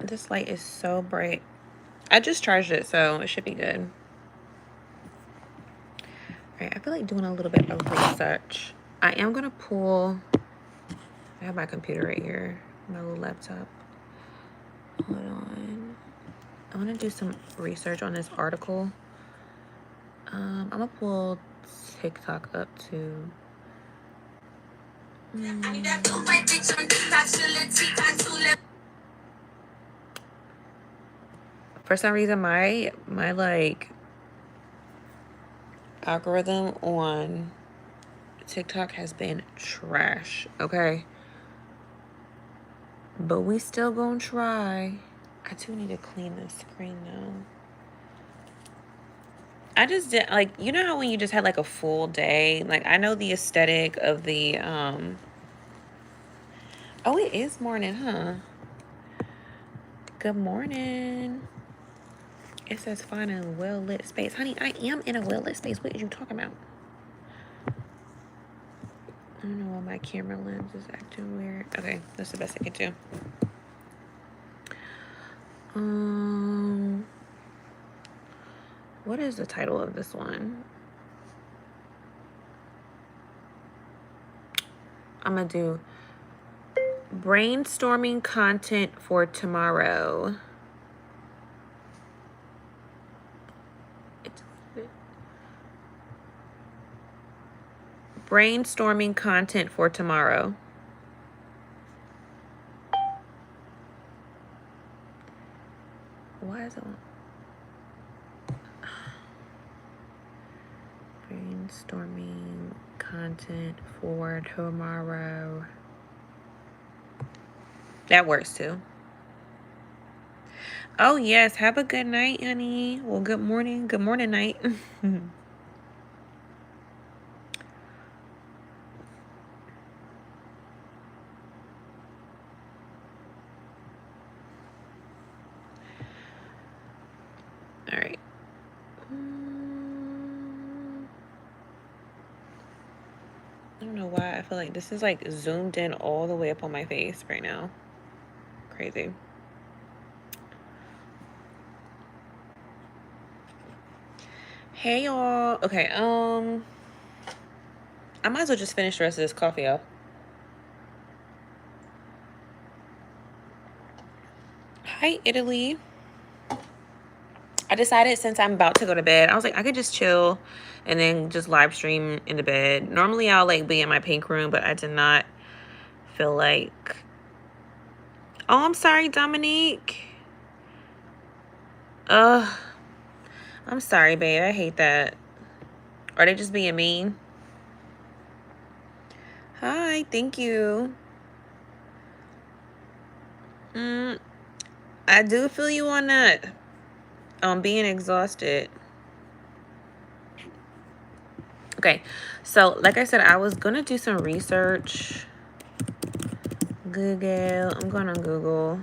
This light is so bright. I just charged it, so it should be good. All right, I feel like doing a little bit of research. I am gonna pull, I have my computer right here, my little laptop. Hold on. I wanna do some research on this article. I'm gonna pull TikTok up too. For some reason, my like algorithm on TikTok has been trash, okay? But we still gonna try. I do need to clean this screen though. I just did, like, you know how when you just had like a full day? Like, I know the aesthetic of the, oh, it is morning, huh? Good morning. It says find a well-lit space. Honey, I am in a well-lit space. What are you talking about? I don't know why my camera lens is acting weird. Okay, that's the best I could do. What is the title of this one? I'm gonna do brainstorming content for tomorrow. Brainstorming content for tomorrow. Why is it on? Brainstorming content for tomorrow. That works too. Oh yes, have a good night, honey. Well, good morning. Good morning, night. All right. I don't know why I feel like this is like zoomed in all the way up on my face right now. Crazy. Hey y'all. Okay, I might as well just finish the rest of this coffee up. Hi, Italy. I decided since I'm about to go to bed, I was like, I could just chill and then just live stream in the bed. Normally I'll like be in my pink room, but I did not feel like. Oh, I'm sorry, Dominique. I'm sorry, babe. I hate that. Are they just being mean? Hi, thank you. I do feel you on that. Being exhausted. Okay, so like I said, I was gonna do some research. Google. I'm gonna Google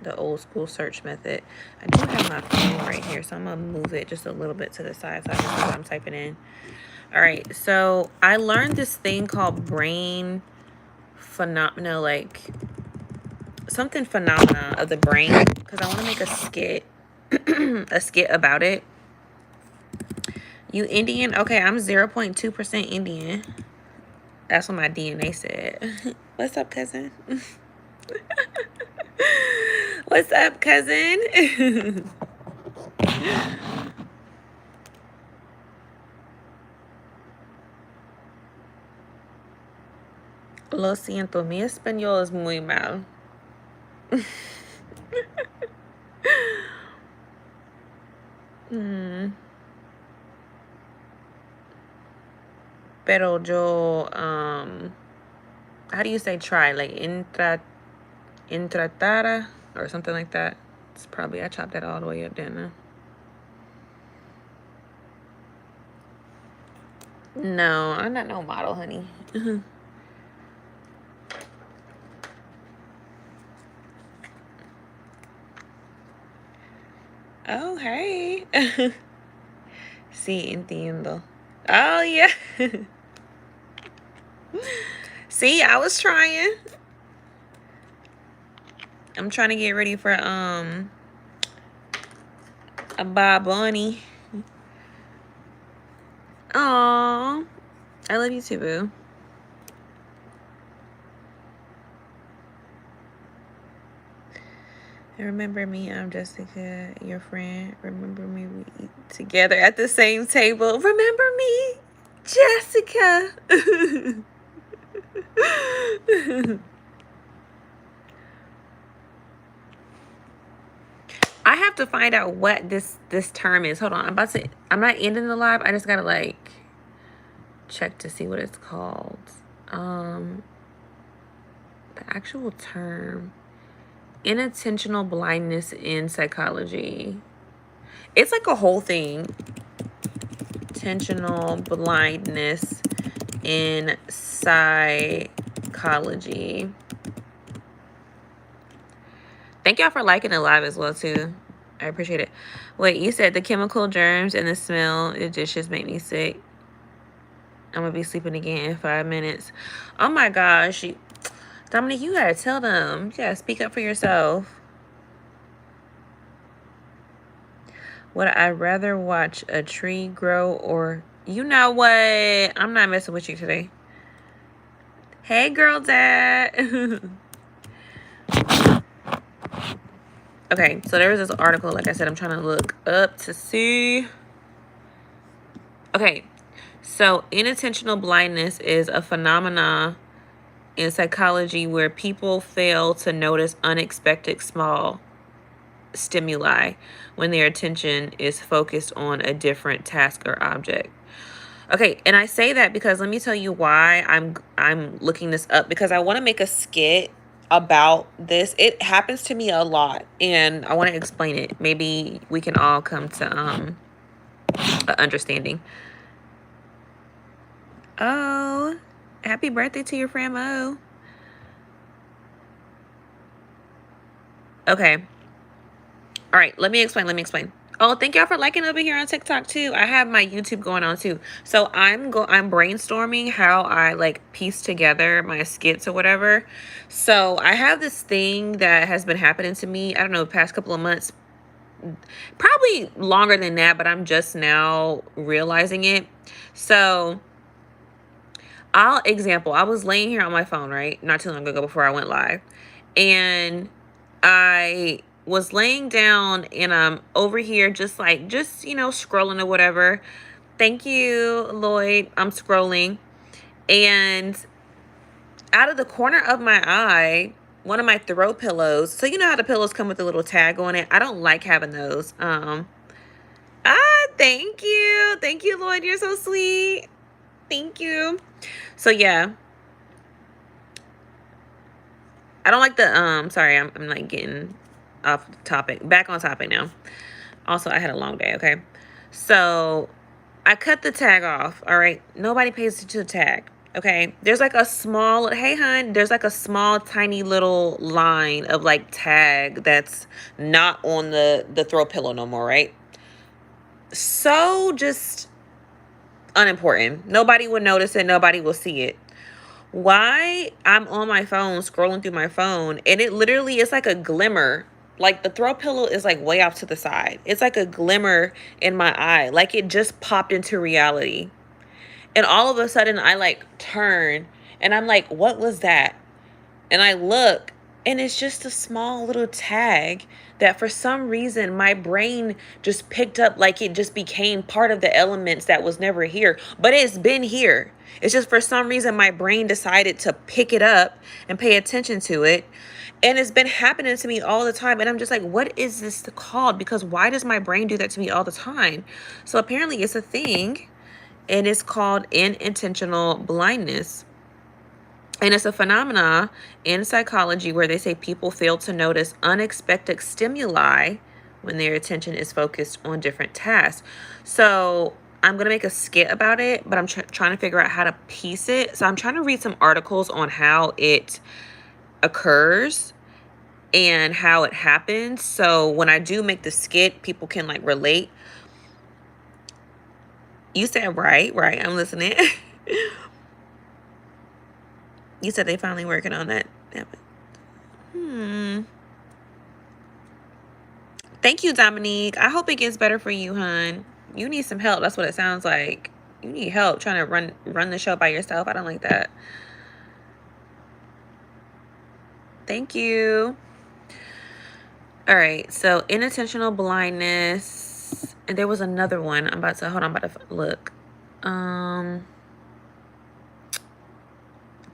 the old school search method. I do have my phone right here, so I'm gonna move it just a little bit to the side so I can see what I'm typing in. All right, so I learned this thing called brain phenomena, like something phenomena of the brain, because I want to make a skit, a skit about it. You Indian? Okay, I'm 0.2% Indian. That's what my DNA said. What's up, cousin? What's up, cousin? Lo siento, mi español es muy mal. Pero yo, how do you say try? Like intratada or something like that. It's probably, I chopped that all the way up, didn't I? No, I'm not no model, honey. Oh, hey. Sí, entiendo. Oh, yeah. See, I was trying. I'm trying to get ready for a Bob Bunny. Aww. I love you too, boo. Remember me, I'm Jessica, your friend. Remember me, we eat together at the same table. Remember me, Jessica. I have to find out what this term is. Hold on, I'm not ending the live. I just gotta like check to see what it's called. The actual term. Inattentional blindness in psychology. It's like a whole thing. Intentional blindness in psychology. Thank y'all for liking it live as well too. I appreciate it. Wait, you said the chemical germs and the smell, it just make me sick. I'm gonna be sleeping again in 5 minutes. Oh my gosh. Dominique, you gotta tell them. You gotta speak up for yourself. Would I rather watch a tree grow or... You know what? I'm not messing with you today. Hey, girl dad. Okay, so there was this article. Like I said, I'm trying to look up to see. Okay, so inattentional blindness is a phenomena in psychology where people fail to notice unexpected small stimuli when their attention is focused on a different task or object. Okay, and I say that because let me tell you why I'm looking this up, because I want to make a skit about this. It happens to me a lot and I want to explain it. Maybe we can all come to an understanding. Oh, happy birthday to your friend Mo. Okay. All right, let me explain. Oh, thank y'all for liking over here on TikTok too. I have my YouTube going on too. So I'm brainstorming how I like piece together my skits or whatever. So I have this thing that has been happening to me, I don't know, the past couple of months. Probably longer than that, but I'm just now realizing it. So I was laying here on my phone, right? Not too long ago before I went live. And I was laying down and I'm over here just scrolling or whatever. Thank you, Lloyd. I'm scrolling. And out of the corner of my eye, one of my throw pillows. So you know how the pillows come with a little tag on it? I don't like having those. Thank you. Thank you, Lloyd. You're so sweet. Thank you. So yeah. I don't like the sorry, I'm like getting off topic. Back on topic now. Also, I had a long day, okay? So I cut the tag off, all right? Nobody pays attention to the tag, okay? There's like a small, hey, hun, there's like a small, tiny little line of like tag that's not on the throw pillow no more, right? So just unimportant. Nobody would notice it. Nobody will see it. Why? I'm on my phone, scrolling through my phone, and it literally is like a glimmer. Like the throw pillow is like way off to the side. It's like a glimmer in my eye. Like it just popped into reality. And all of a sudden I like turn and I'm like, what was that? And I look and it's just a small little tag that for some reason my brain just picked up, like it just became part of the elements that was never here, but it's been here. It's just for some reason my brain decided to pick it up and pay attention to it. And it's been happening to me all the time. And I'm just like, what is this called? Because why does my brain do that to me all the time? So apparently it's a thing and it's called unintentional blindness. And it's a phenomena in psychology where they say people fail to notice unexpected stimuli when their attention is focused on different tasks. So I'm going to make a skit about it, but I'm trying to figure out how to piece it. So I'm trying to read some articles on how it occurs and how it happens. So when I do make the skit, people can like relate. You said right. I'm listening. You said they finally working on that. Thank you, Dominique. I hope it gets better for you, hon. You need some help. That's what it sounds like. You need help trying to run the show by yourself. I don't like that. Thank you. All right, so inattentional blindness, and there was another one. I'm about to look.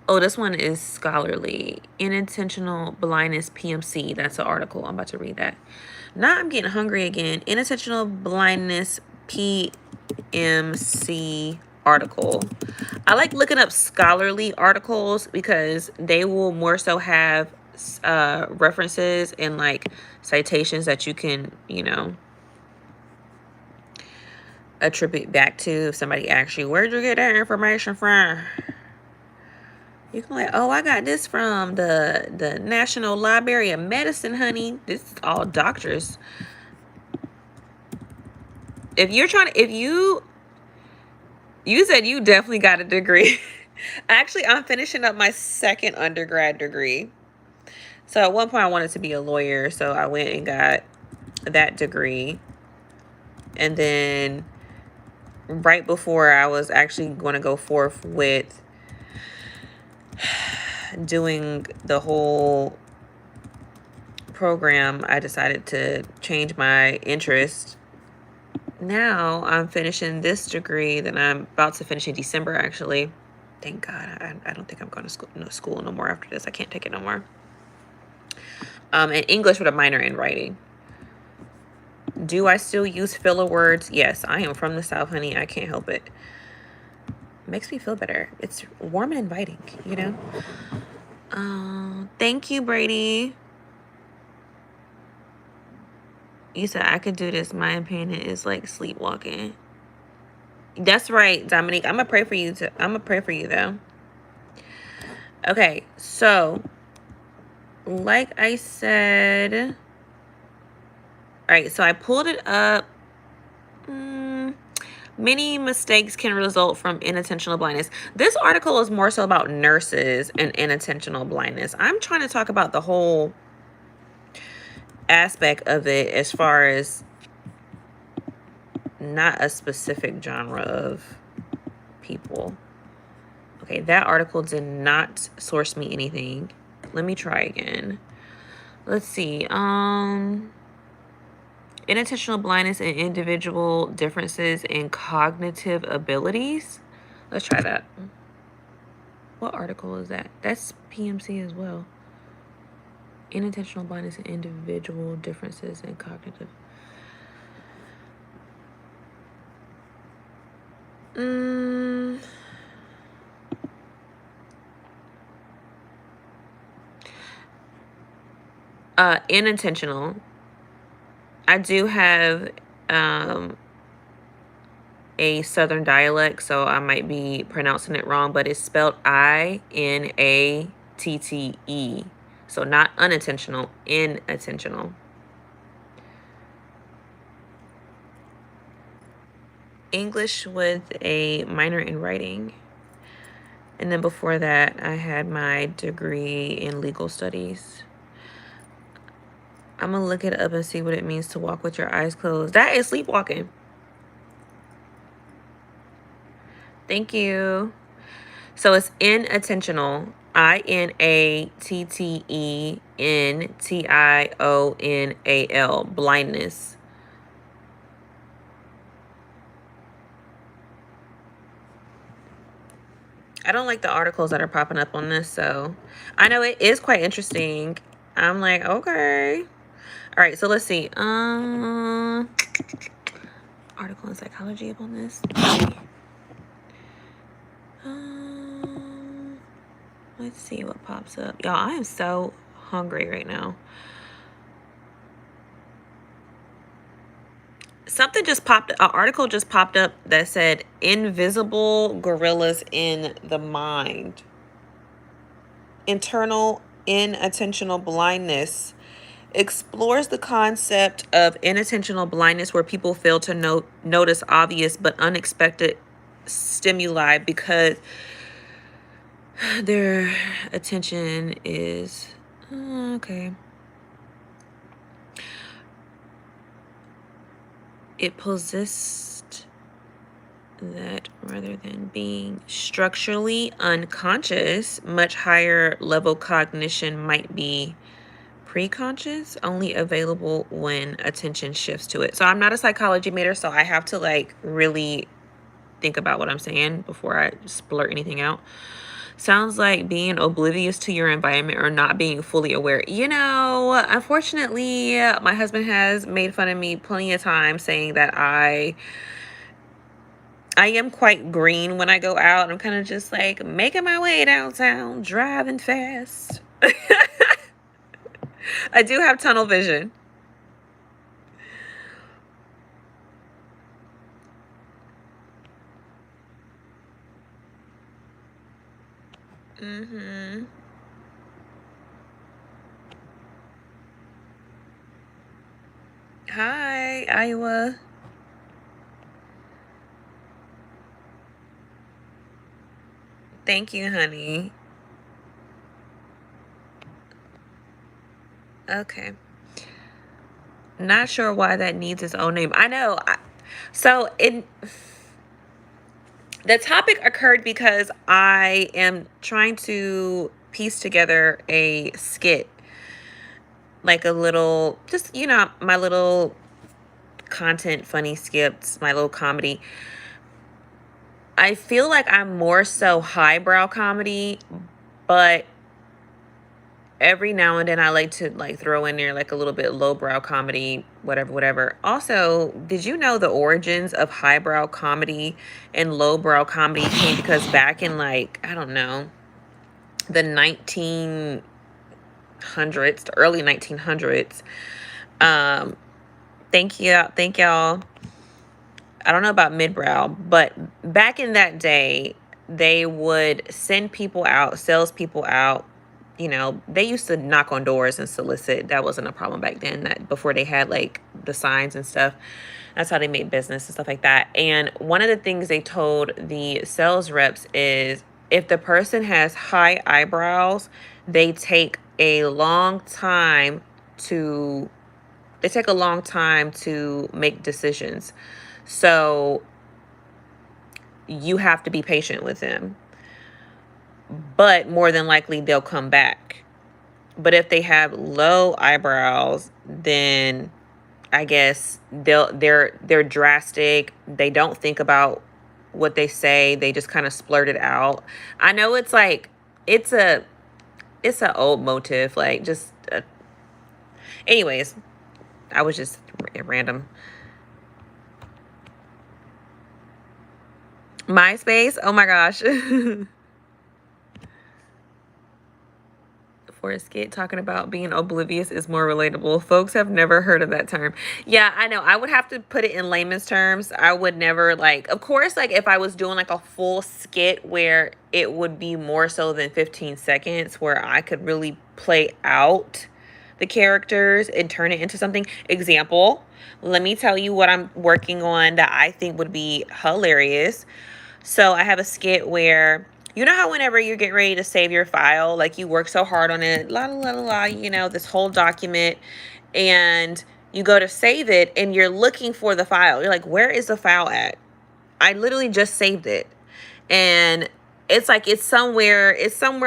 Oh, this one is scholarly. Inattentional blindness PMC. That's an article. I'm about to read that. Now I'm getting hungry again. Inattentional blindness PMC article. I like looking up scholarly articles because they will more so have references and like citations that you can, you know, attribute back to if somebody asks you, where'd you get that information from? You can like, oh, I got this from the National Library of Medicine, honey. This is all doctors. If you're trying to, if you said you definitely got a degree. Actually, I'm finishing up my second undergrad degree. So at one point I wanted to be a lawyer, so I went and got that degree. And then right before I was actually going to go forth with doing the whole program, I decided to change my interest. Now I'm finishing this degree that I'm about to finish in December, actually. Thank God. I don't think I'm going to school no more after this. I can't take it no more. And English with a minor in writing. Do I still use filler words? Yes, I am from the South, honey. I can't help it. Makes me feel better. It's warm and inviting, you know? Thank you, Brady. You said I could do this. My opinion is like sleepwalking. That's right, Dominique. I'm gonna pray for you too. I'm gonna pray for you though. Okay, so like I said, all right, so I pulled it up. Many mistakes can result from inattentional blindness. This article is more so about nurses and inattentional blindness. I'm trying to talk about the whole aspect of it as far as not a specific genre of people. Okay, that article did not source me anything. Let me try again. Let's see. Inattentional blindness and individual differences in cognitive abilities. Let's try that. What article is that? That's PMC as well. Inattentional blindness and individual differences in cognitive. Unintentional. I do have a southern dialect, so I might be pronouncing it wrong, but it's spelled INATTE. So not unintentional, inattentional. English with a minor in writing. And then before that, I had my degree in legal studies. I'm going to look it up and see what it means to walk with your eyes closed. That is sleepwalking. Thank you. So it's inattentional. INATTENTIONAL. Blindness. I don't like the articles that are popping up on this, so I know it is quite interesting. I'm like, okay. All right, so let's see. Article in psychology upon this. Let's see what pops up. Y'all, I am so hungry right now. Something just popped, an article just popped up that said invisible gorillas in the mind. Internal inattentional blindness explores the concept of inattentional blindness where people fail to notice obvious but unexpected stimuli because their attention is okay. it possessed that rather than being structurally unconscious, much higher level cognition might be preconscious, only available when attention shifts to it. So I'm not a psychology major, so I have to like really think about what I'm saying before I splurt anything out. Sounds like being oblivious to your environment or not being fully aware. You know, unfortunately, my husband has made fun of me plenty of times saying that I am quite green when I go out. I'm kind of just like making my way downtown, driving fast. I do have tunnel vision. Mm-hmm. Hi, Iowa. Thank you, honey. Okay. Not sure why that needs its own name. I know. So the topic occurred because I am trying to piece together a skit, like a little, just, you know, my little content, funny skips, my little comedy. I feel like I'm more so highbrow comedy, but every now and then I like to like throw in there like a little bit lowbrow comedy, whatever, whatever. Also, did you know the origins of highbrow comedy and lowbrow comedy came because back in like, I don't know, the 1900s, the early 1900s. Thank y'all. I don't know about midbrow, but back in that day, they would send people out, salespeople out. You know, they used to knock on doors and solicit. That wasn't a problem back then. That before they had like the signs and stuff. That's how they made business and stuff like that. And one of the things they told the sales reps is if the person has high eyebrows, they take a long time to make decisions. So you have to be patient with them. But more than likely they'll come back. But if they have low eyebrows, then I guess they're drastic. They don't think about what they say. They just kind of splurt it out. I know it's like it's an old motive, like just anyways, I was just random. MySpace? Oh my gosh. For a skit talking about being oblivious is more relatable. Folks have never heard of that term. Yeah, I know. I would have to put it in layman's terms. I would never like, of course, like if I was doing like a full skit where it would be more so than 15 seconds where I could really play out the characters and turn it into something. Example, let me tell you what I'm working on that I think would be hilarious. So I have a skit where you know how whenever you're getting ready to save your file, like you work so hard on it, la la la la la, you know, this whole document, and you go to save it and you're looking for the file. You're like, where is the file at? I literally just saved it. And it's like it's somewhere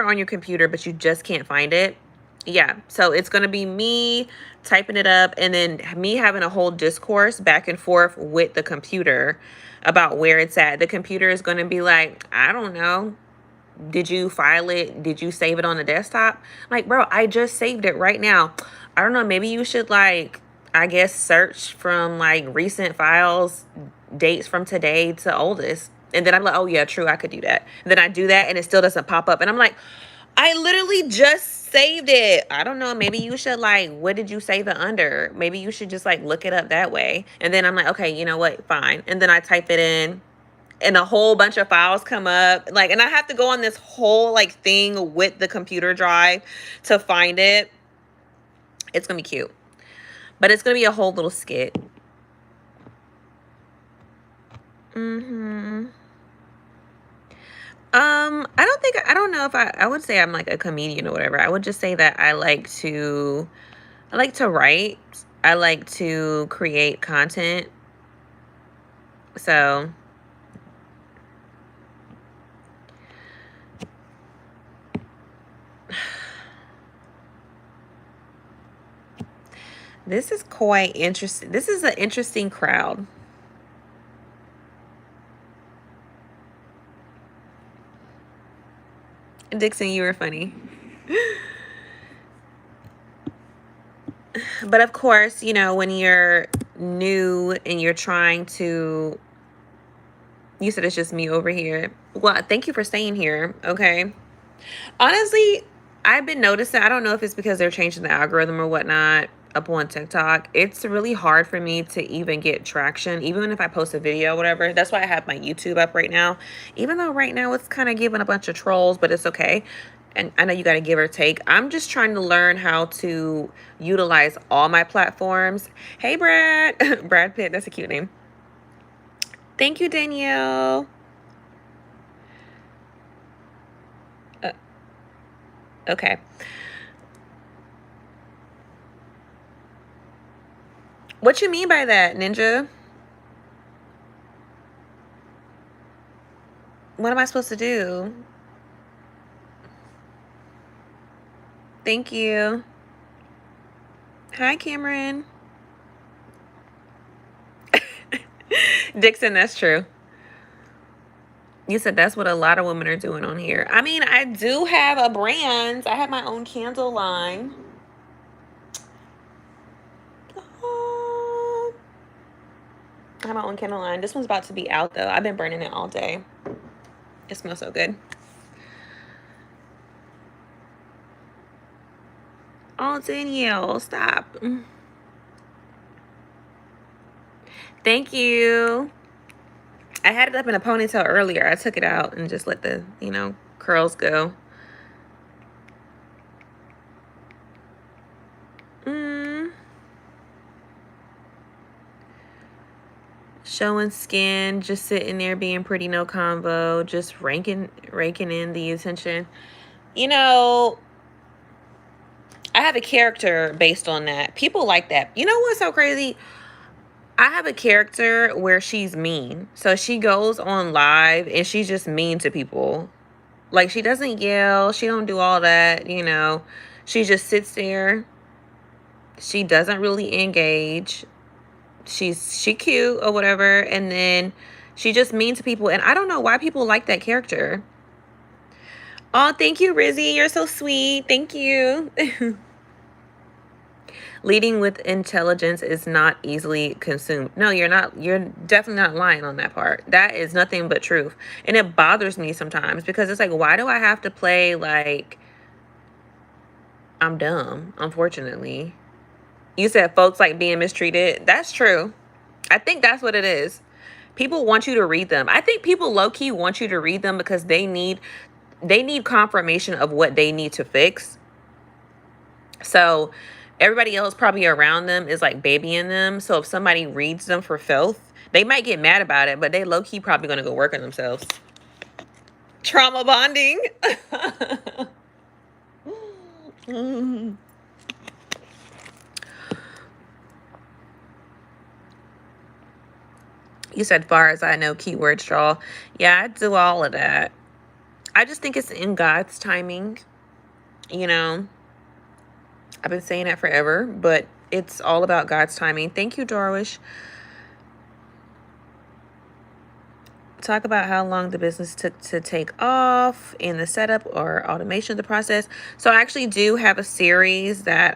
on your computer, but you just can't find it. Yeah. So it's gonna be me typing it up and then me having a whole discourse back and forth with the computer about where it's at. The computer is gonna be like, I don't know. Did you file it? Did you save it on the desktop? Like, bro, I just saved it right now. I don't know. Maybe you should like, I guess, search from like recent files, dates from today to oldest. And then I'm like, oh yeah, true, I could do that. And then I do that and it still doesn't pop up. And I'm like, I literally just saved it. I don't know. Maybe you should like, what did you save it under? Maybe you should just like look it up that way. And then I'm like, okay, you know what? Fine. And then I type it in and a whole bunch of files come up, like, and I have to go on this whole like thing with the computer drive to find it. It's gonna be cute, but it's gonna be a whole little skit. I don't know if I would say I'm like a comedian or whatever. I would just say that I like to write. I like to create content. So this is quite interesting. This is an interesting crowd. Dixon, you were funny. But of course, you know, when you're new and you're trying to, you said it's just me over here. Well, thank you for staying here. Okay. Honestly, I've been noticing, I don't know if it's because they're changing the algorithm or whatnot up on TikTok. It's really hard for me to even get traction, even if I post a video or whatever. That's why I have my YouTube up right now. Even though right now it's kind of giving a bunch of trolls, but it's okay. And I know you got to give or take. I'm just trying to learn how to utilize all my platforms. Hey, Brad. Brad Pitt. That's a cute name. Thank you, Danielle. Okay. What you mean by that, Ninja? What am I supposed to do? Thank you. Hi, Cameron. Dixon, that's true. You said that's what a lot of women are doing on here. I mean, I do have a brand. I have my own candle line. Oh, I have my own candle line. This one's about to be out, though. I've been burning it all day. It smells so good. Oh, Danielle, stop. Thank you. I had it up in a ponytail earlier. I took it out and just let the, you know, curls go. Showing skin, just sitting there being pretty, no convo, just raking in the attention. You know, I have a character based on that. People like that. You know what's so crazy? I have a character where she's mean. So she goes on live and she's just mean to people. Like, she doesn't yell. She don't do all that, you know. She just sits there. She doesn't really engage. She cute or whatever. And then she just mean to people. And I don't know why people like that character. Oh, thank you, Rizzy. You're so sweet. Thank you. Leading with intelligence is not easily consumed. No, you're not. You're definitely not lying on that part. That is nothing but truth. And it bothers me sometimes because it's like, why do I have to play like I'm dumb? Unfortunately. You said folks like being mistreated. That's true. I think that's what it is. People want you to read them. I think people low-key want you to read them because they need confirmation of what they need to fix. So everybody else probably around them is like babying them. So if somebody reads them for filth, they might get mad about it, but they low-key probably going to go work on themselves. Trauma bonding. You said, far as I know, keyword straw. Yeah, I do all of that. I just think it's in God's timing. You know, I've been saying that forever, but it's all about God's timing. Thank you, Darwish. Talk about how long the business took to take off and the setup or automation of the process. So I actually do have a series that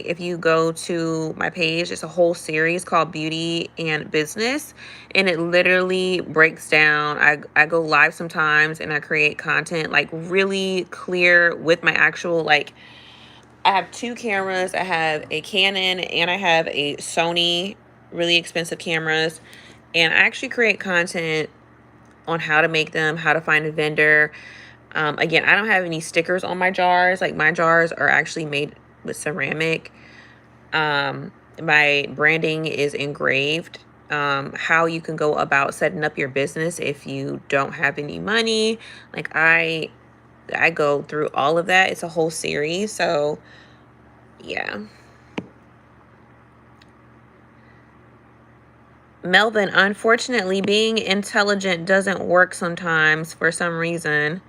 if you go to my page, it's a whole series called Beauty and Business. And it literally breaks down. I go live sometimes and I create content like really clear with my actual, like, I have 2 cameras. I have a Canon and I have a Sony, really expensive cameras. And I actually create content on how to make them, how to find a vendor. Again, I don't have any stickers on my jars. Like, my jars are actually made with ceramic. My branding is engraved. How you can go about setting up your business if you don't have any money. Like, I go through all of that. It's a whole series. So yeah. Melvin, unfortunately, being intelligent doesn't work sometimes for some reason.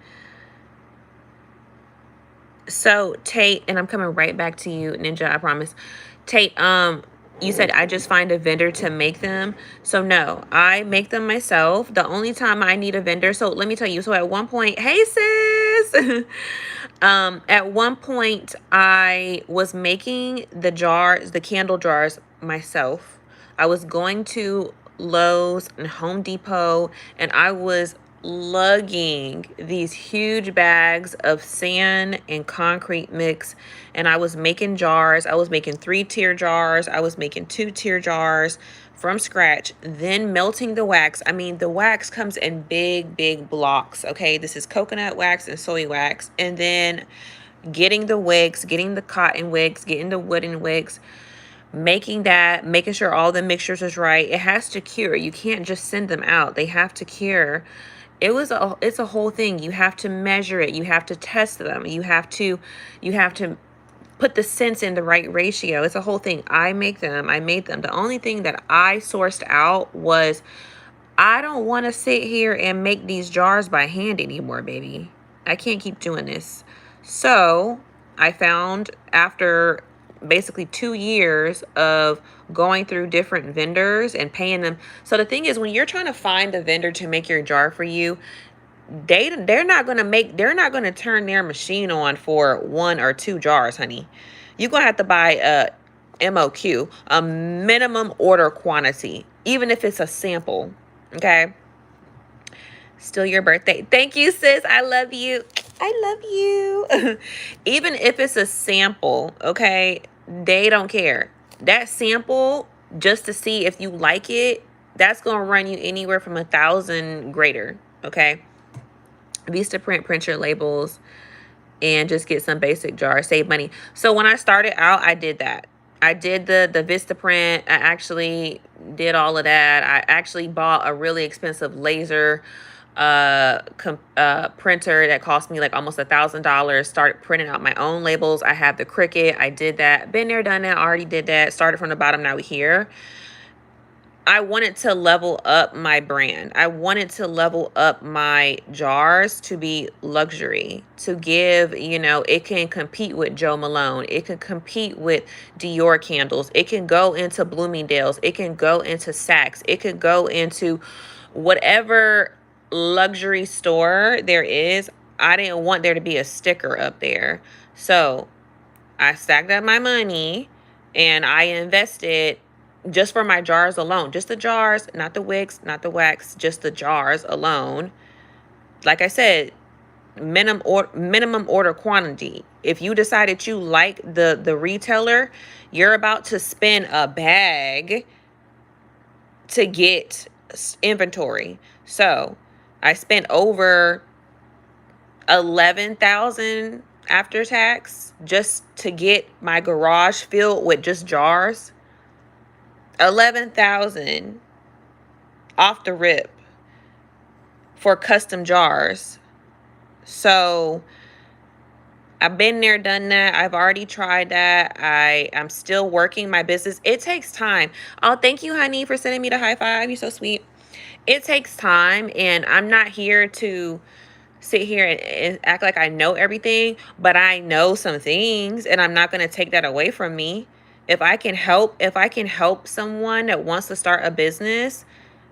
So Tate, and I'm coming right back to you, Ninja, I promise. Tate, you said I just find a vendor to make them. So no, I make them myself. The only time I need a vendor, so let me tell you, so at one point, hey sis. At one point I was making the jars, the candle jars myself. I was going to Lowe's and Home Depot, and I was lugging these huge bags of sand and concrete mix, and I was making jars. I was making 3-tier jars. I was making 2-tier jars from scratch, then melting the wax. I mean, the wax comes in big blocks. Okay, this is coconut wax and soy wax, and then getting the wigs, getting the cotton wigs, getting the wooden wigs, making that, making sure all the mixtures is right. It has to cure. You can't just send them out. They have to cure. It's a whole thing. You have to measure it. You have to test them. You have to put the scents in the right ratio. It's a whole thing. I made them. The only thing that I sourced out was, I don't want to sit here and make these jars by hand anymore, baby. I can't keep doing this. So I found, after basically 2 years of going through different vendors and paying them. So the thing is, when you're trying to find a vendor to make your jar for you, they're not going to turn their machine on for 1 or 2 jars, honey. You're going to have to buy a MOQ, a minimum order quantity, even if it's a sample. Okay. Still your birthday. Thank you, sis. I love you. Even if it's a sample, okay, they don't care. That sample, just to see if you like it, that's going to run you anywhere from 1,000 greater. Okay. Vistaprint, print your labels, and just get some basic jars, save money. So when I started out, I did that. I did the Vistaprint. I actually did all of that. I actually bought a really expensive laser printer that cost me like almost $1,000. Started printing out my own labels. I have the Cricut. I did that. Been there, done that. Already did that. Started from the bottom. Now we're here. I wanted to level up my brand. I wanted to level up my jars to be luxury, to give, it can compete with Joe Malone. It can compete with Dior candles. It can go into Bloomingdale's. It can go into Saks. It could go into whatever luxury store there is. I didn't want there to be a sticker up there. So I stacked up my money and I invested just for my jars alone, just the jars, not the wigs, not the wax, just the jars alone. Like I said, minimum order quantity. If you decided you like the retailer, you're about to spend a bag to get inventory. So I spent over 11,000 after tax just to get my garage filled with just jars. 11,000 off the rip for custom jars. So I've been there, done that. I've already tried that. I'm still working my business. It takes time. Oh, thank you, honey, for sending me the high five. You're so sweet. It takes time, and I'm not here to sit here and act like I know everything, but I know some things, and I'm not going to take that away from me. If I can help someone that wants to start a business,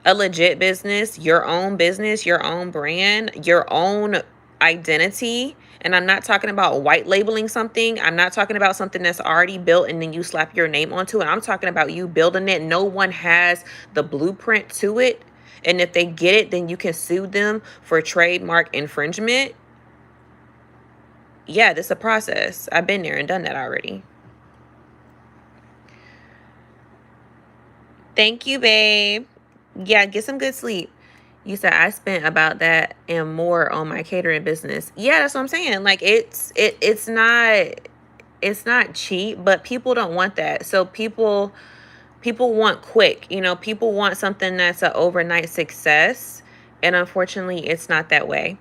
a legit business, your own brand, your own identity, and I'm not talking about white labeling something. I'm not talking about something that's already built and then you slap your name onto it. I'm talking about you building it. No one has the blueprint to it. And if they get it, then you can sue them for trademark infringement. Yeah, this is a process. I've been there and done that already. Thank you, babe. Yeah, get some good sleep. You said I spent about that and more on my catering business. Yeah, that's what I'm saying. Like it's not cheap, but people don't want that. So people want quick. People want something that's an overnight success, and unfortunately, it's not that way.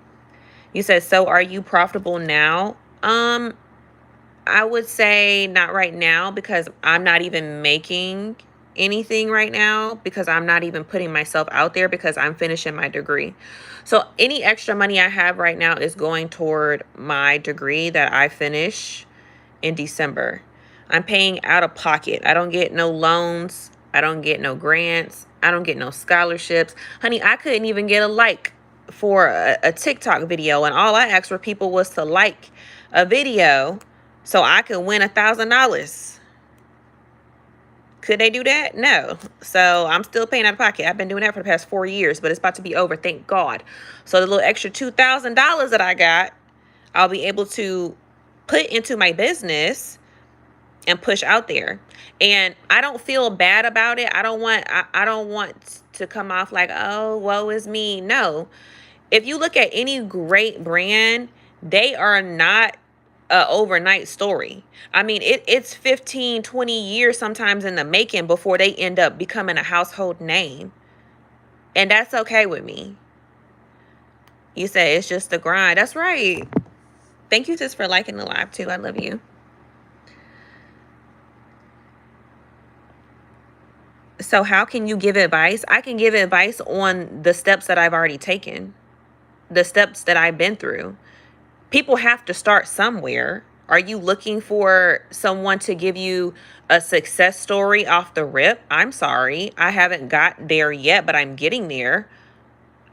You said, so are you profitable now? I would say not right now because I'm not even making anything right now because I'm not even putting myself out there because I'm finishing my degree. So any extra money I have right now is going toward my degree that I finish in December. I'm paying out of pocket. I don't get no loans. I don't get no grants. I don't get no scholarships. Honey, I couldn't even get a like for a TikTok video, and all I asked for people was to like a video so I could win $1,000. Could they do that? No. So I'm still paying out of pocket. I've been doing that for the past 4 years, but it's about to be over, thank God. So the little extra $2,000 that I got, I'll be able to put into my business and push out there. And I don't feel bad about it. I don't want to come off like, oh, woe is me. No. If you look at any great brand, they are not a overnight story. I mean, it's 15, 20 years sometimes in the making before they end up becoming a household name. And that's okay with me. You say it's just the grind. That's right. Thank you, sis, for liking the live too. I love you. So how can you give advice? I can give advice on the steps that I've already taken, the steps that I've been through. People have to start somewhere. Are you looking for someone to give you a success story off the rip? I'm sorry, I haven't got there yet, but I'm getting there.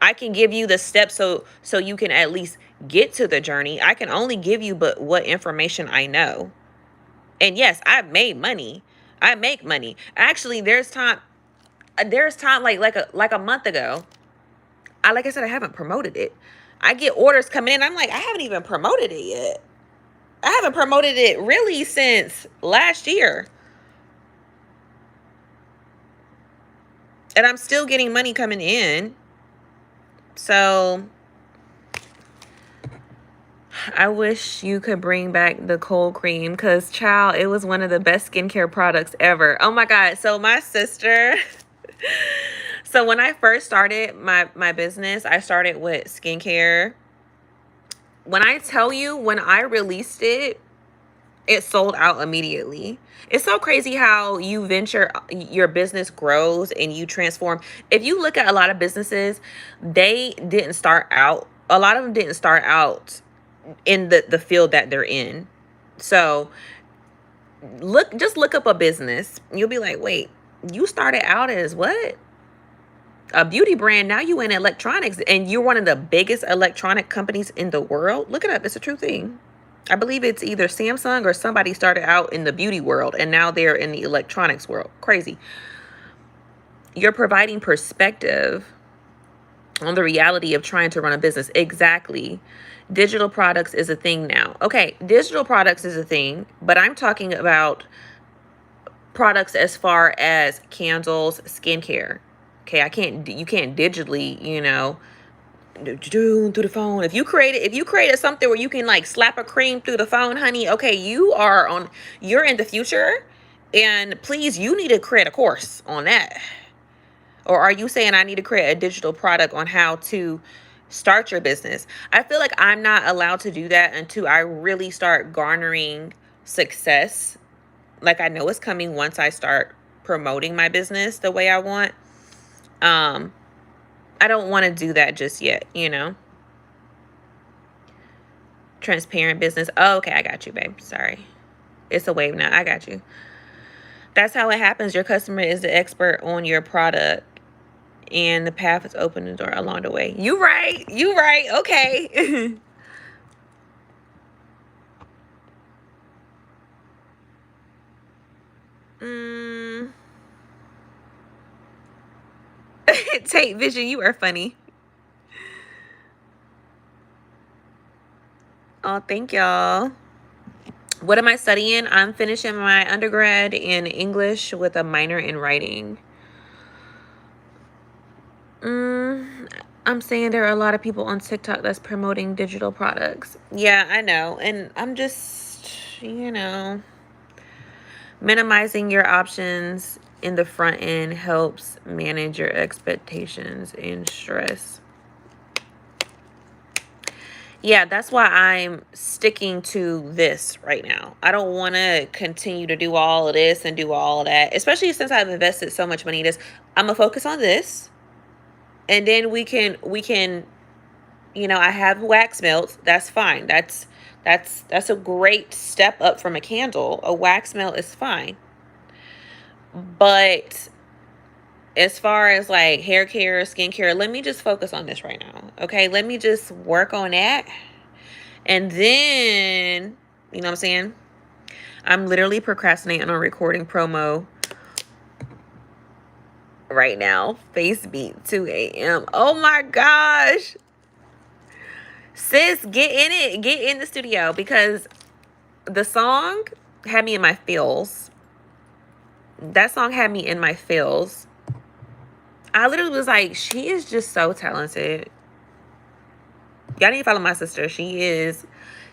I can give you the steps so you can at least get to the journey. I can only give you but what information I know. And yes, I've made money. I make money. Actually, there's time like a month ago. Like I said, I haven't promoted it. I get orders coming in. I'm like, I haven't even promoted it yet. I haven't promoted it really since last year. And I'm still getting money coming in. So I wish you could bring back the cold cream because, child, it was one of the best skincare products ever. Oh my God. So my sister, so when I first started my business, I started with skincare. When I tell you, when I released it, it sold out immediately. It's so crazy how you venture, your business grows and you transform. If you look at a lot of businesses, they didn't start out, a lot of them didn't start out in the field that they're in. So just look up a business. You'll be like, wait, you started out as what? A beauty brand. Now you in electronics and you're one of the biggest electronic companies in the world. Look it up. It's a true thing. I believe it's either Samsung or somebody started out in the beauty world and now they're in the electronics world. Crazy. You're providing perspective on the reality of trying to run a business. Exactly. Digital products is a thing now. Okay, digital products is a thing, but I'm talking about products as far as candles, skincare. Okay, you can't digitally, through the phone. If you created something where you can like slap a cream through the phone, honey, okay, you're in the future, and please, you need to create a course on that. Or are you saying I need to create a digital product on how to start your business? I feel like I'm not allowed to do that until I really start garnering success. Like I know it's coming once I start promoting my business the way I want. I don't want to do that just yet, Transparent business. Oh, okay, I got you, babe. Sorry. It's a wave now. I got you. That's how it happens. Your customer is the expert on your product. And the path is open the door along the way. You right. Okay. Tate Vision, you are funny. Oh, thank y'all. What am I studying? I'm finishing my undergrad in English with a minor in writing. I'm saying there are a lot of people on TikTok that's promoting digital products. Yeah, I know. And I'm just, minimizing your options in the front end helps manage your expectations and stress. Yeah, that's why I'm sticking to this right now. I don't want to continue to do all of this and do all of that, especially since I've invested so much money in this. I'm gonna focus on this, and then we can I have wax melt. That's fine. That's a great step up from a candle. A wax melt is fine. But as far as like hair care, skincare, let me just focus on this right now. Okay, let me just work on that. And then, you know what I'm saying? I'm literally procrastinating on recording promo right now. Face beat 2 a.m. Oh my gosh. Sis, get in it. Get in the studio because the song had me in my feels. That song had me in my feels. I literally was like, she is just so talented. Y'all need to follow my sister. She is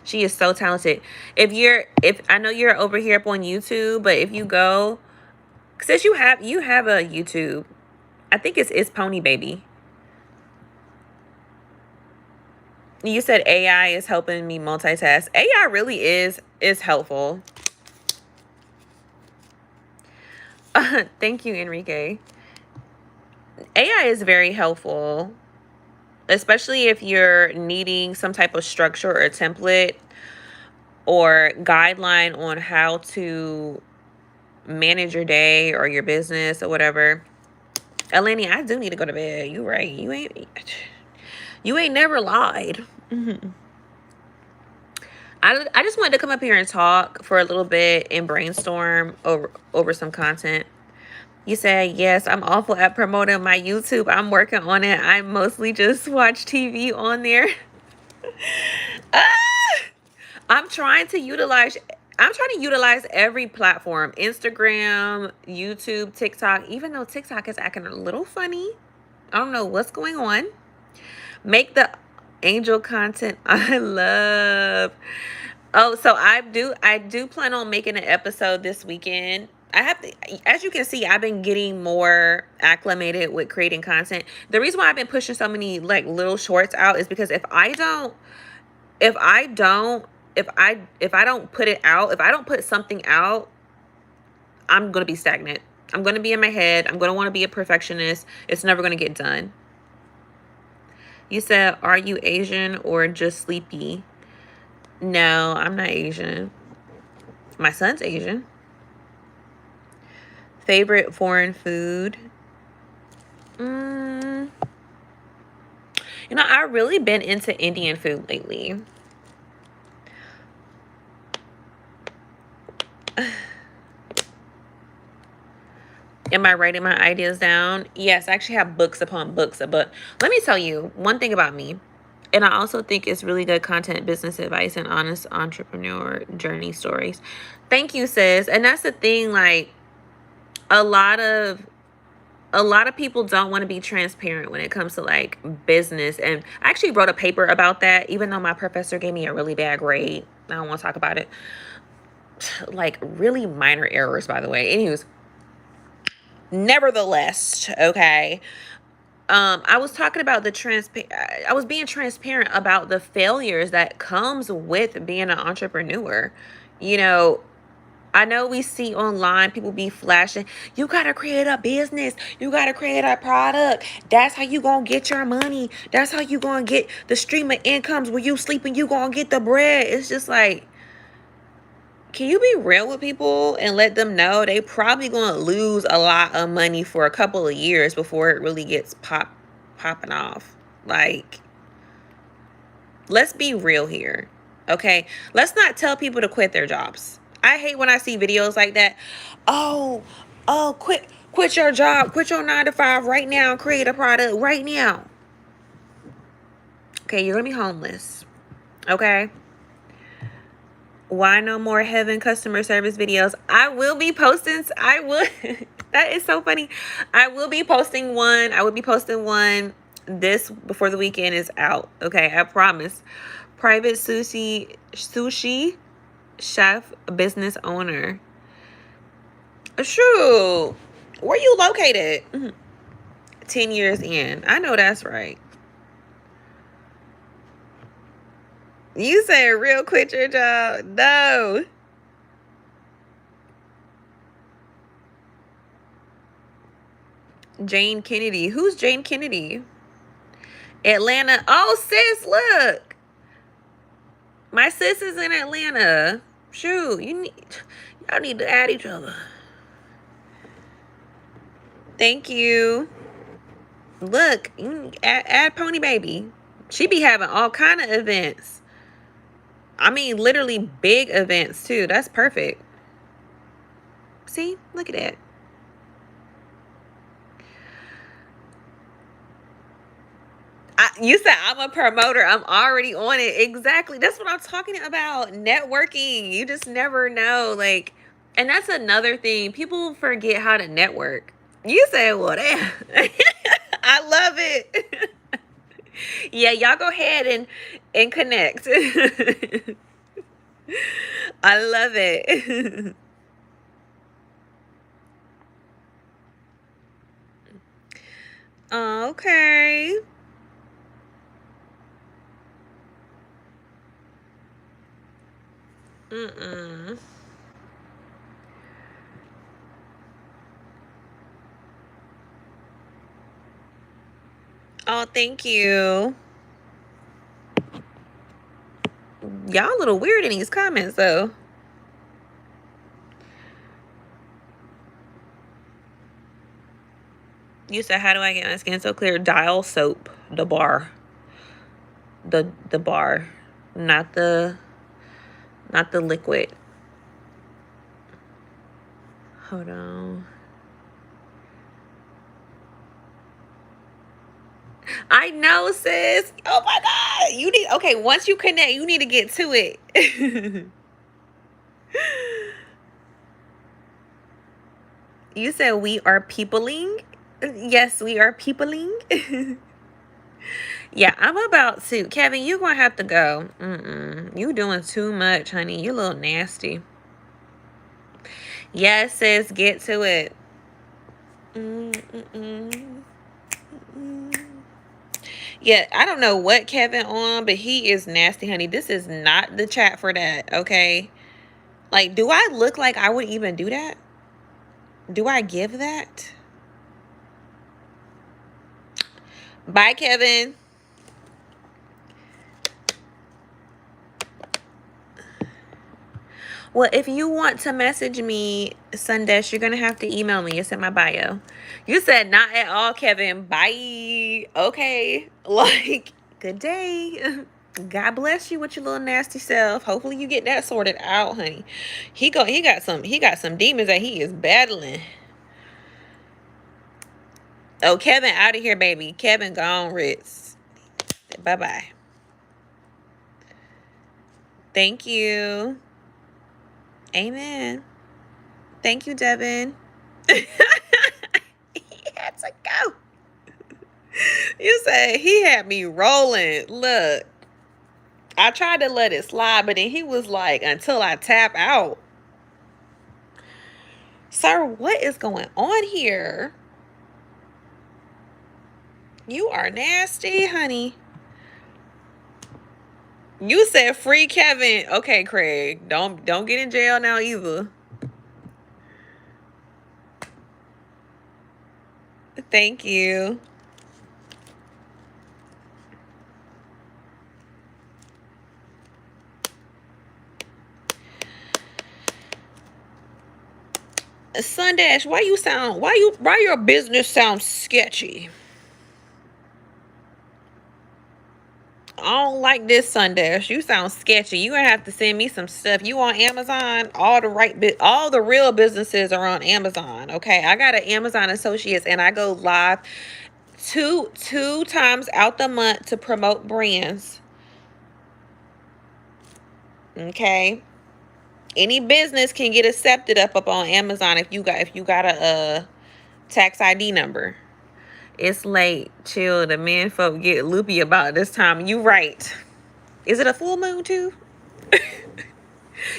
so talented. If I know you're over here up on YouTube, but if you go, since you have a YouTube, I think it's Pony Baby. You said AI is helping me multitask. AI really is helpful. Thank you, Enrique. AI is very helpful, especially if you're needing some type of structure or template or guideline on how to manage your day or your business or whatever. Eleni, I do need to go to bed. You right. You ain't never lied. I just wanted to come up here and talk for a little bit and brainstorm over some content. You said, yes, I'm awful at promoting my YouTube. I'm working on it. I mostly just watch TV on there. I'm trying to utilize every platform. Instagram, YouTube, TikTok. Even though TikTok is acting a little funny. I don't know what's going on. Make the angel content I love. Oh, so I do plan on making an episode this weekend. I have to, as you can see, I've been getting more acclimated with creating content. The reason why I've been pushing so many like little shorts out is because if I don't put it out, if I don't put something out, I'm going to be stagnant. I'm going to be in my head. I'm going to want to be a perfectionist. It's never going to get done. You said, are you Asian or just sleepy? No, I'm not Asian. My son's Asian. Favorite foreign food? I've really been into Indian food lately. Am I writing my ideas down? Yes, I actually have books upon books. But let me tell you one thing about me. And I also think it's really good content, business advice, and honest entrepreneur journey stories. Thank you, sis. And that's the thing, like, a lot of people don't want to be transparent when it comes to like business. And I actually wrote a paper about that, even though my professor gave me a really bad grade. I don't want to talk about it. Like really minor errors, by the way. Anyways, nevertheless, okay. I was talking about I was being transparent about the failures that comes with being an entrepreneur. I know we see online people be flashing, you got to create a business. You got to create a product. That's how you going to get your money. That's how you going to get the stream of incomes. When you sleeping, you going to get the bread. It's just like, can you be real with people and let them know they probably going to lose a lot of money for a couple of years before it really gets popping off? Like, let's be real here. Okay? Let's not tell people to quit their jobs. I hate when I see videos like that. Oh, quit your job. Quit your 9 to 5 right now. Create a product right now. Okay, you're going to be homeless. Okay? Why no more Heaven customer service videos? I will be posting. That is so funny. I will be posting one this before the weekend is out. Okay, I promise. Private sushi chef, business owner. Shoot. Where you located? 10 years in. I know that's right. You said real quit your job. No. Jane Kennedy. Who's Jane Kennedy? Atlanta. Oh, sis, look. My sis is in Atlanta. Shoot, y'all need to add each other. Thank you. Look, you add Pony Baby. She be having all kind of events. I mean, literally big events too. That's perfect. See, look at that. You said I'm a promoter. I'm already on it. Exactly. That's what I'm talking about. Networking. You just never know. Like, and that's another thing. People forget how to network. You said, well, damn. I love it. Yeah, y'all go ahead and connect. I love it. Okay. Mm-mm. Oh, thank you. Y'all a little weird in these comments, though. You said, how do I get my skin so clear? Dial soap. The bar. The bar. Not the liquid. Hold on. I know, sis. Oh my God. You need, okay, once you connect, you need to get to it. You said we are peopling? Yes, we are peopling. Yeah, I'm about to. Kevin, you're going to have to go. You doing too much, honey. You a little nasty. Yes, sis, get to it. Yeah, I don't know what Kevin on, but he is nasty, honey. This is not the chat for that, okay? Like, do I look like I would even do that? Do I give that? Bye, Kevin. Well, if you want to message me, Sundesh, you're going to have to email me. It's in my bio. You said not at all, Kevin. Bye. Okay. Like, good day. God bless you with your little nasty self. Hopefully you get that sorted out, honey. He got some demons that he is battling. Oh, Kevin out of here, baby. Kevin gone, Ritz. Bye-bye. Thank you. Amen. Thank you, Devin. He had to go. You say he had me rolling. Look, I tried to let it slide, but then he was like, until I tap out. Sir, what is going on here? You are nasty, honey. You said free Kevin. Okay, Craig. Don't get in jail now either. Thank you. Sundash, why your business sounds sketchy? I don't like this, Sundash. You sound sketchy. You're gonna have to send me some stuff. You on Amazon? All the real businesses are on Amazon. Okay, I got an Amazon Associates, and I go live two times out the month to promote brands. Okay, any business can get accepted up on Amazon if you got a tax ID number. It's late. Chill. The men folk get loopy about this time. You right. Is it a full moon too?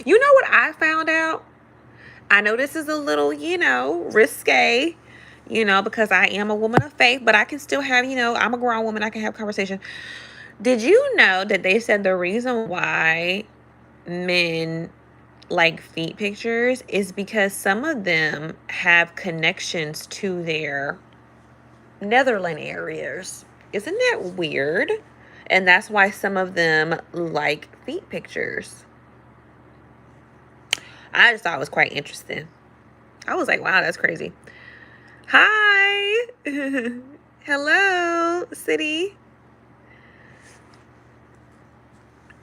You know what I found out? I know this is a little, risque, because I am a woman of faith, but I can still have, I'm a grown woman. I can have conversation. Did you know that they said the reason why men like feet pictures is because some of them have connections to their Netherland areas? Isn't that weird? And that's why some of them like feet pictures. I just thought it was quite interesting. I was like, wow, that's crazy. Hi. Hello, city.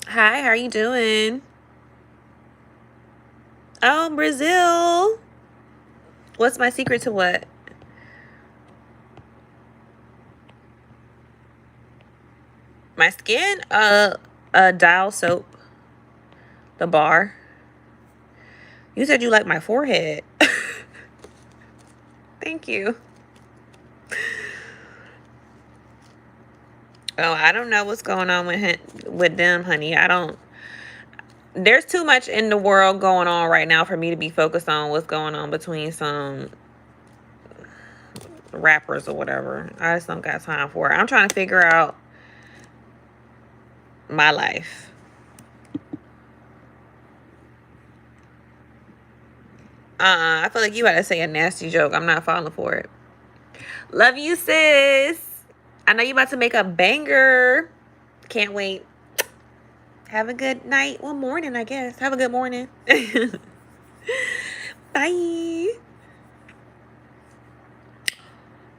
Hi, how are you doing? Oh, Brazil. What's my secret to what? My skin? Dial soap. The bar. You said you like my forehead. Thank you. Oh, I don't know what's going on with them, honey. I don't. There's too much in the world going on right now for me to be focused on what's going on between some rappers or whatever. I just don't got time for it. I'm trying to figure out my life. I feel like you had to say a nasty joke. I'm not falling for it. Love you, sis. I know you about to make a banger. Can't wait. Have a good night. Well, morning, I guess. Have a good morning. Bye.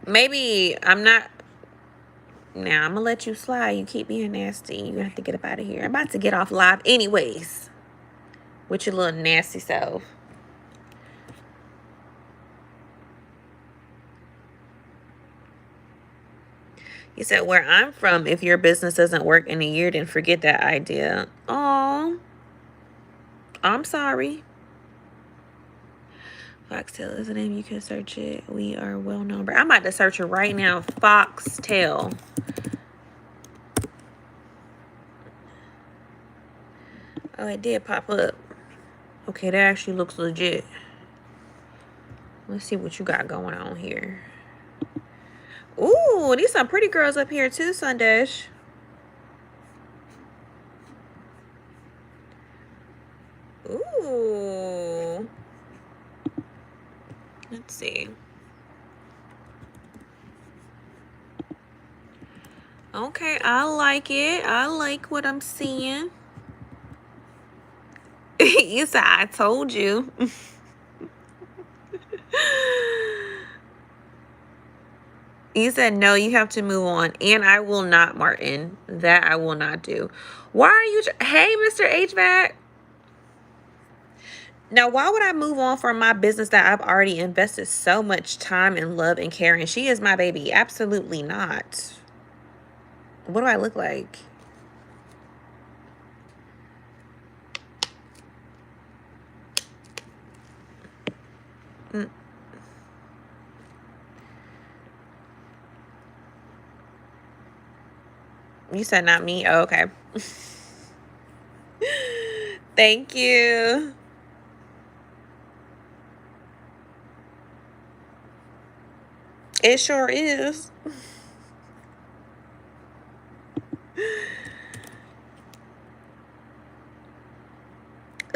Maybe I'm not. Now, I'm going to let you slide. You keep being nasty. You have to get up out of here. I'm about to get off live anyways. With your little nasty self. He said, where I'm from, if your business doesn't work in a year, then forget that idea. Oh, I'm sorry. Foxtail is the name. You can search it. We are well known. I'm about to search it right now. Foxtail. Oh, it did pop up. Okay, that actually looks legit. Let's see what you got going on here. Ooh, these some pretty girls up here too, Sundash. Ooh. Let's see. Okay, I like it. I like what I'm seeing. You said I told you. You said no, you have to move on. And I will not, Martin. That I will not do. Why are you... Hey, Mr. HVAC. Now, why would I move on from my business that I've already invested so much time and love and care in? She is my baby. Absolutely not. What do I look like? You said not me? Oh, okay. Thank you. It sure is.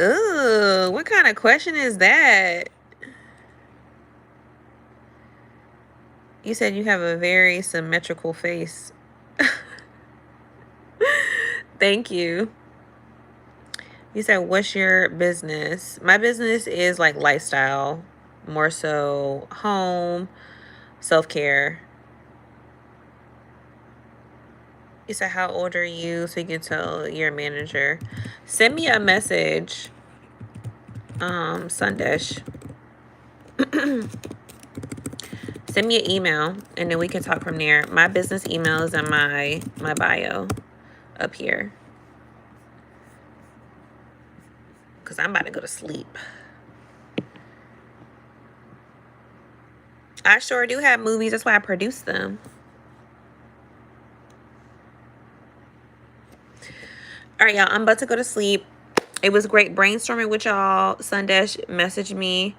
Ooh, what kind of question is that? You said you have a very symmetrical face. Thank you. You said, what's your business? My business is like lifestyle, more so home, self-care. You said, how old are you? So you can tell your manager. Send me a message, Sundash. Send me an email, and then we can talk from there. My business email is in my bio up here. Because I'm about to go to sleep. I sure do have movies. That's why I produce them. All right, y'all. I'm about to go to sleep. It was great brainstorming with y'all. Sundash messaged me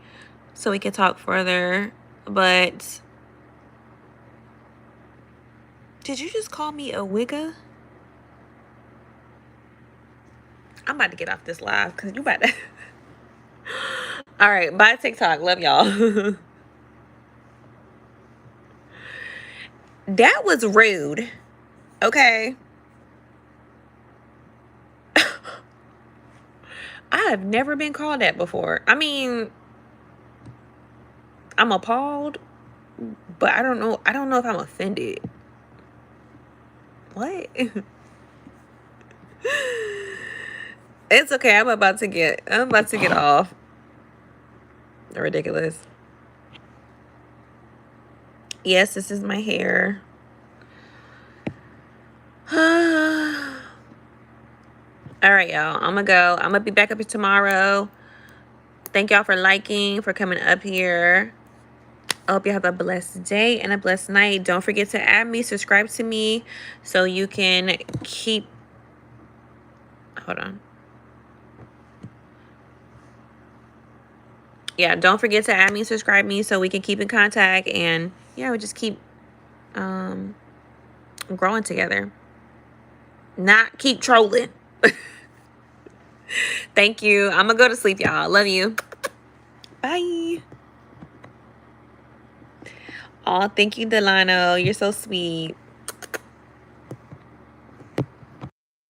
so we can talk further. But did you just call me a wigga? I'm about to get off this live because you about to. All right, bye TikTok. Love y'all. That was rude. Okay. I have never been called that before. I mean, I'm appalled, but I don't know if I'm offended. What? It's okay. I'm about to get off. Ridiculous. Yes, this is my hair. All right, y'all. I'm gonna go. I'm gonna be back up here tomorrow. Thank y'all for liking, for coming up here. I hope you have a blessed day and a blessed night. Don't forget to add me, subscribe to me, so you can keep. Hold on. Yeah, don't forget to add me, subscribe me, so we can keep in contact, and yeah, we just keep growing together. Not keep trolling. Thank you. I'm gonna go to sleep, y'all. Love you. Bye. Oh, thank you, Delano. You're so sweet.